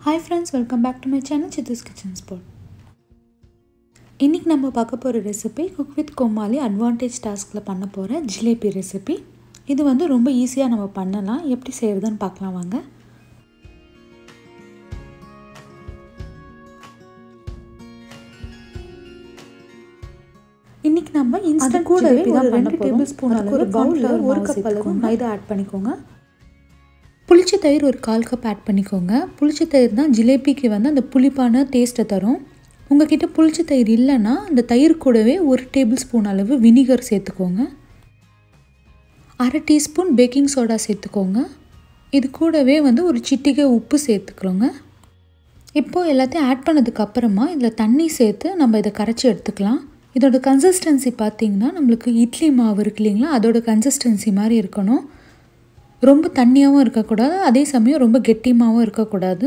Hi friends, welcome back to my channel Chithu's Kitchen Spot. இன்னைக்கு நம்ம பார்க்க போற recipe Cook with Comali Advantage Taskல பண்ண போற Jalebi Recipe. இது வந்து ரொம்ப ஈஸியா நம்ம பண்ணலாம். எப்படி செய்யறதுன்னு பார்க்கலாம் வாங்க. இன்னைக்கு நம்ம இன்ஸ்டன்ட் ஜிலேபி தான் பண்ண போறோம். 2 டேபிள்ஸ்பூன் அளவு ஒரு பவுல்ல 1 கப் அளவு மைதா ஆட் பண்ணிக்கோங்க. புளிச்ச தயிர் ஒரு 1/4 கப் ஆட் பண்ணிக்கோங்க. புளிச்ச தயிர் தான் ஜிலேபிக்கு வந்து அந்த புளிப்பான டேஸ்ட்டை தரும். உங்ககிட்ட புளிச்ச தயிர் இல்லைன்னா அந்த தயிர் கூடவே 1 டேபிள்ஸ்பூன் அளவு வினிகர் சேர்த்துக்கோங்க. 1/2 டீஸ்பூன் பேக்கிங் சோடா சேர்த்துக்கோங்க. இது கூடவே வந்து ஒரு சிட்டிகை உப்பு சேர்த்துக்கிறோங்க. இப்போது எல்லாத்தையும் ஆட் பண்ணதுக்கு அப்புறமா இதில் தண்ணி சேர்த்து நம்ம இதை கரைச்சி எடுத்துக்கலாம். இதோட கன்சிஸ்டன்சி பார்த்திங்கன்னா நம்மளுக்கு இட்லி மாவு இருக்கு இல்லைங்களா, அதோட கன்சிஸ்டன்சி மாதிரி இருக்கணும். ரொம்ப தண்ணியாகவும் இருக்கக்கூடாது, அதே சமயம் ரொம்ப கெட்டியாகவும் இருக்கக்கூடாது.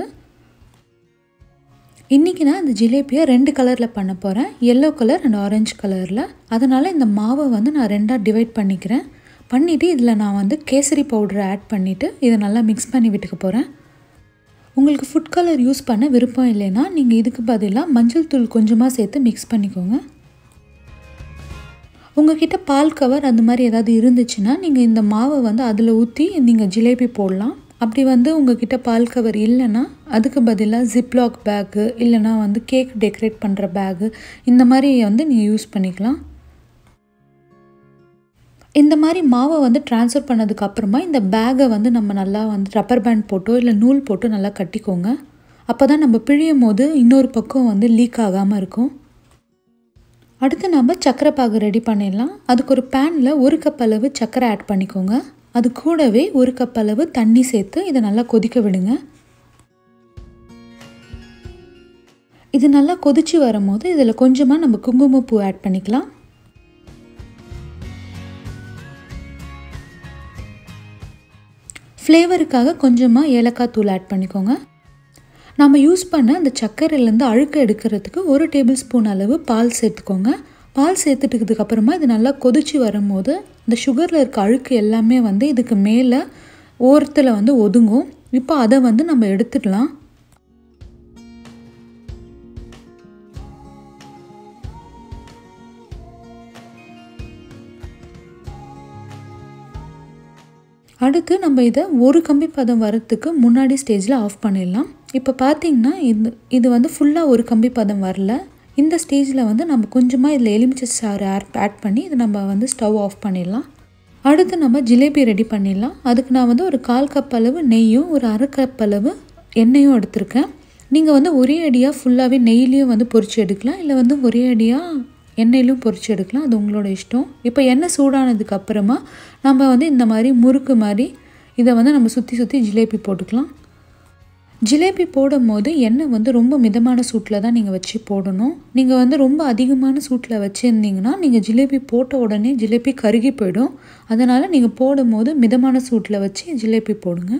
இன்றைக்கி நான் இந்த ஜிலேபியை 2 கலரில் பண்ண போகிறேன், எல்லோ கலர் அண்ட் ஆரஞ்சு கலரில். அதனால் இந்த மாவை வந்து நான் 2ஆக டிவைட் பண்ணிக்கிறேன். பண்ணிவிட்டு இதில் நான் வந்து கேசரி பவுடரை ஆட் பண்ணிவிட்டு இதை நல்லா மிக்ஸ் பண்ணி விட்டுக்க போகிறேன். உங்களுக்கு ஃபுட் கலர் யூஸ் பண்ண விருப்பம் இல்லைன்னா நீங்கள் இதுக்கு பதிலாக மஞ்சள் தூள் கொஞ்சமாக சேர்த்து மிக்ஸ் பண்ணிக்கோங்க. உங்கள்கிட்ட பால் கவர் அந்த மாதிரி ஏதாவது இருந்துச்சுன்னா நீங்கள் இந்த மாவை வந்து அதில் ஊற்றி நீங்கள் ஜிலேபி போடலாம். அப்படி வந்து உங்கள்கிட்ட பால் கவர் இல்லைன்னா அதுக்கு பதிலாக ஜிப்லாக் பேக்கு இல்லைனா வந்து கேக் டெக்கரேட் பண்ணுற பேகு இந்த மாதிரி வந்து நீங்கள் யூஸ் பண்ணிக்கலாம். இந்த மாதிரி மாவை வந்து ட்ரான்ஸ்ஃபர் பண்ணதுக்கப்புறமா இந்த பேக்கை வந்து நம்ம நல்லா வந்து ரப்பர் பேண்ட் போட்டோ இல்லை நூல் போட்டோ நல்லா கட்டிக்கோங்க. அப்போ தான் நம்ம பிழியும் போது இன்னொரு பக்கம் வந்து லீக் ஆகாமல் இருக்கும். அடுத்து நம்ம சர்க்கரை பாகு ரெடி பண்ணிடலாம். அதுக்கு ஒரு பேனில் 1 கப் அளவு சர்க்கரை ஆட் பண்ணிக்கோங்க. அது கூடவே 1 கப் அளவு தண்ணி சேர்த்து இதை நல்லா கொதிக்க விடுங்க. இது நல்லா கொதிச்சு வரும்போது இதில் கொஞ்சமாக நம்ம குங்குமப்பூ ஆட் பண்ணிக்கலாம். ஃப்ளேவருக்காக கொஞ்சமாக ஏலக்காய் தூள் ஆட் பண்ணிக்கோங்க. நம்ம யூஸ் பண்ண அந்த சர்க்கரையிலேருந்து அழுக்க எடுக்கிறதுக்கு 1 டேபிள்ஸ்பூன் அளவு பால் சேர்த்துக்கோங்க. பால் சேர்த்துட்டதுக்கப்புறமா இது நல்லா கொதிச்சு வரும்போது இந்த சுகரில் இருக்க அழுக்கு எல்லாமே வந்து இதுக்கு மேலே ஓரத்தில் வந்து ஒதுங்கும். இப்போ அதை வந்து நம்ம எடுத்துடலாம். அடுத்து நம்ம இதை ஒரு கம்பி பதம் வரத்துக்கு முன்னாடி ஸ்டேஜில் ஆஃப் பண்ணிடலாம். இப்போ பார்த்திங்கன்னா இது வந்து ஃபுல்லாக ஒரு கம்பி பதம் வரல. இந்த ஸ்டேஜில் வந்து நம்ம கொஞ்சமாக இதில் எலுமிச்சை சாறு ஆட் பண்ணி இதை நம்ம வந்து ஸ்டவ் ஆஃப் பண்ணிடலாம். அடுத்து நம்ம ஜிலேபி ரெடி பண்ணிடலாம். அதுக்கு நான் வந்து ஒரு 1/4 கப் அளவு நெய்யும் ஒரு 1/2 கப் அளவு எண்ணெயும் எடுத்திருக்கேன். நீங்கள் வந்து ஒரே அடியாக ஃபுல்லாகவே நெய்லேயும் வந்து பொரிச்சு எடுக்கலாம், இல்லை வந்து ஒரே அடியாக எண்ணெயிலும் பொரிச்சு எடுக்கலாம், அது உங்களோட இஷ்டம். இப்போ எண்ணெய் சூடானதுக்கு அப்புறமா நம்ம வந்து இந்த மாதிரி முறுக்கு மாதிரி இதை வந்து நம்ம சுற்றி சுற்றி ஜிலேபி போட்டுக்கலாம். ஜிலேபி போடும் போது எண்ணெய் வந்து ரொம்ப மிதமான சூட்டில் தான் நீங்கள் வச்சு போடணும். நீங்கள் வந்து ரொம்ப அதிகமான சூட்டில் வச்சுருந்தீங்கன்னா நீங்கள் ஜிலேபி போட்ட உடனே ஜிலேபி கருகி போயிடும். அதனால் நீங்கள் போடும் போது மிதமான சூட்டில் வச்சு ஜிலேபி போடுங்க.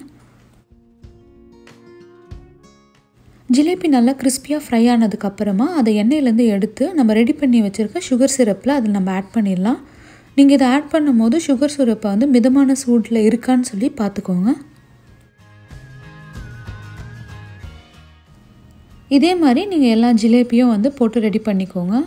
ஜிலேபி நல்லா கிறிஸ்பியாக ஃப்ரை ஆனதுக்கப்புறமா அதை எண்ணெயிலேருந்து எடுத்து நம்ம ரெடி பண்ணி வச்சுருக்க சுகர் சிரப்பில் அதில் நம்ம ஆட் பண்ணிடலாம். நீங்கள் இதை ஆட் பண்ணும் போது சுகர் சிரப்பை வந்து மிதமான சூட்டில் இருக்கான்னு சொல்லி பார்த்துக்கோங்க. இதே மாதிரி நீங்கள் எல்லா ஜிலேபியும் வந்து போட்டு ரெடி பண்ணிக்கோங்க.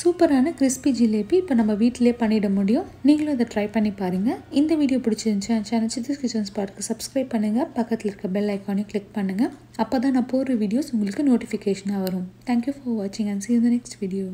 சூப்பரான கிறிஸ்பி ஜிலேபி இப்போ நம்ம வீட்டிலே பண்ணிட முடியும். நீங்களும் இதை ட்ரை பண்ணி பாருங்கள். இந்த வீடியோ பிடிச்சிருந்துச்சு சேனல் சித்தூஸ் கிச்சன் ஸ்பாட்க்கு சப்ஸ்கிரைப் பண்ணுங்கள். பக்கத்தில் இருக்க பெல் ஐக்கானையும் கிளிக் பண்ணுங்கள். அப்போ தான் நான் போடுற வீடியோஸ் உங்களுக்கு நோட்டிஃபிகேஷனாக வரும். தேங்க்யூ ஃபார் வாட்சிங் and see you in the next video.